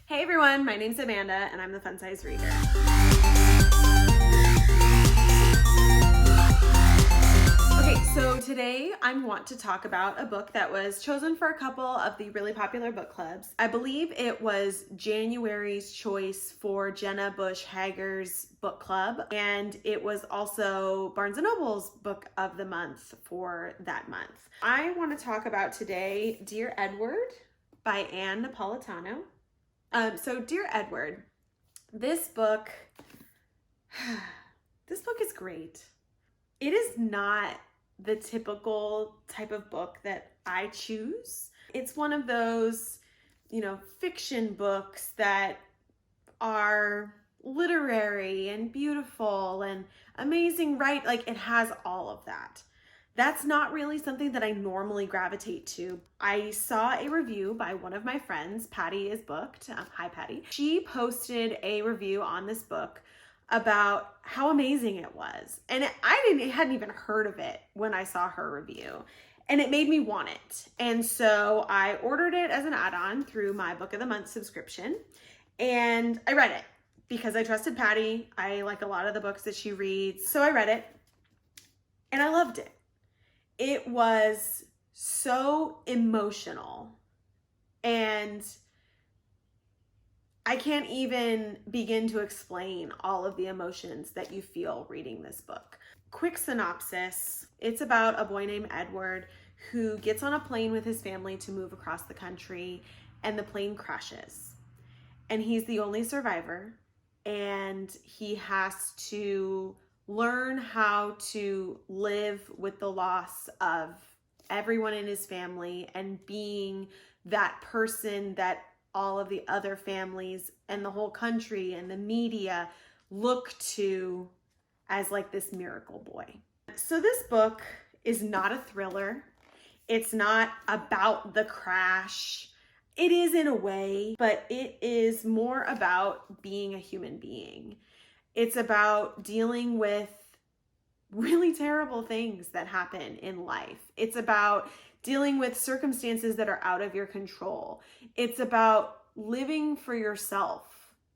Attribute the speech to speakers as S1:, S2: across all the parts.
S1: Hey everyone, my name's Amanda and I'm the Fun Size Reader. Okay, so today I want to talk about a book that was chosen for a couple of the really popular book clubs. I believe it was January's choice for Jenna Bush Hager's book club, and it was also Barnes & Noble's book of the month for that month. I want to talk about today Dear Edward by Anne Napolitano. So Dear Edward, this book is great. It is not the typical type of book that I choose. It's one of those, fiction books that are literary and beautiful and amazing, right? Like it has all of that. That's not really something that I normally gravitate to. I saw a review by one of my friends, Patty is Booked. Hi, Patty. She posted a review on this book about how amazing it was. And I hadn't even heard of it when I saw her review. And it made me want it. And so I ordered it as an add-on through my Book of the Month subscription. And I read it because I trusted Patty. I like a lot of the books that she reads. So I read it and I loved it. It was so emotional, and I can't even begin to explain all of the emotions that you feel reading this book. Quick synopsis. It's about a boy named Edward who gets on a plane with his family to move across the country, and the plane crashes. And he's the only survivor, and he has to learn how to live with the loss of everyone in his family and being that person that all of the other families and the whole country and the media look to as like this miracle boy. So this book is not a thriller. It's not about the crash. It is in a way, but it is more about being a human being. It's about dealing with really terrible things that happen in life. It's about dealing with circumstances that are out of your control. It's about living for yourself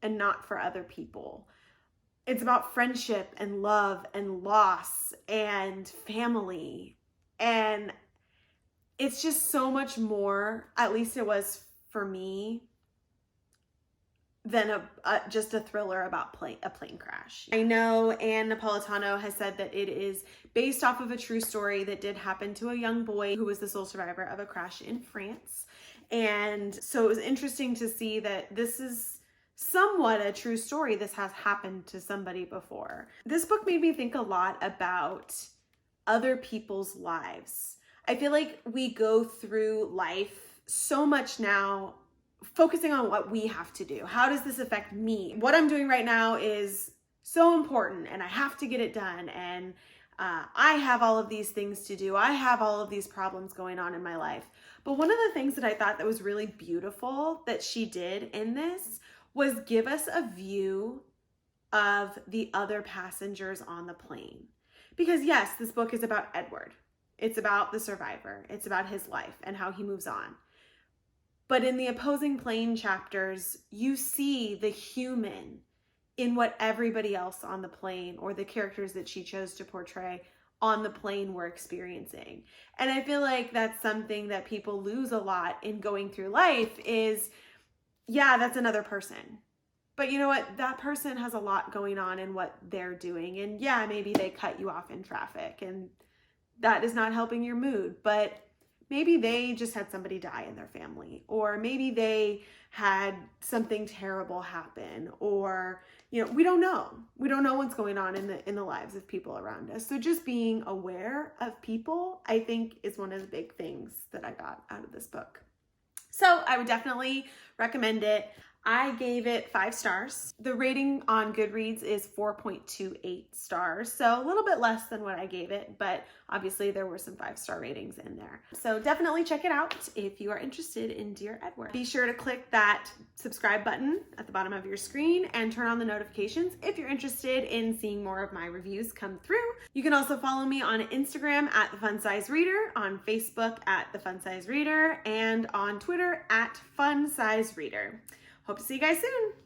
S1: and not for other people. It's about friendship and love and loss and family. And it's just so much more, at least it was for me, than just a thriller about a plane crash. I know Anne Napolitano has said that it is based off of a true story that did happen to a young boy who was the sole survivor of a crash in France. And so it was interesting to see that this is somewhat a true story. This has happened to somebody before. This book made me think a lot about other people's lives. I feel like we go through life so much now focusing on what we have to do. How does this affect me? What I'm doing right now is so important and I have to get it done. And I have all of these things to do. I have all of these problems going on in my life. But one of the things that I thought that was really beautiful that she did in this was give us a view of the other passengers on the plane. Because yes, this book is about Edward. It's about the survivor. It's about his life and how he moves on. But in the opposing plane chapters, you see the human in what everybody else on the plane or the characters that she chose to portray on the plane were experiencing. And I feel like that's something that people lose a lot in going through life is, yeah, that's another person. But you know what? That person has a lot going on in what they're doing. And yeah, maybe they cut you off in traffic and that is not helping your mood, but maybe they just had somebody die in their family, or maybe they had something terrible happen, or, we don't know. We don't know what's going on in the lives of people around us. So just being aware of people, I think, is one of the big things that I got out of this book. So I would definitely recommend it. I gave it 5 stars. The rating on Goodreads is 4.28 stars, so a little bit less than what I gave it, but obviously there were some 5-star ratings in there. So definitely check it out if you are interested in Dear Edward. Be sure to click that subscribe button at the bottom of your screen and turn on the notifications if you're interested in seeing more of my reviews come through. You can also follow me on Instagram at The Fun Size Reader, on Facebook at The Fun Size Reader, and on Twitter at Fun Size Reader. Hope to see you guys soon.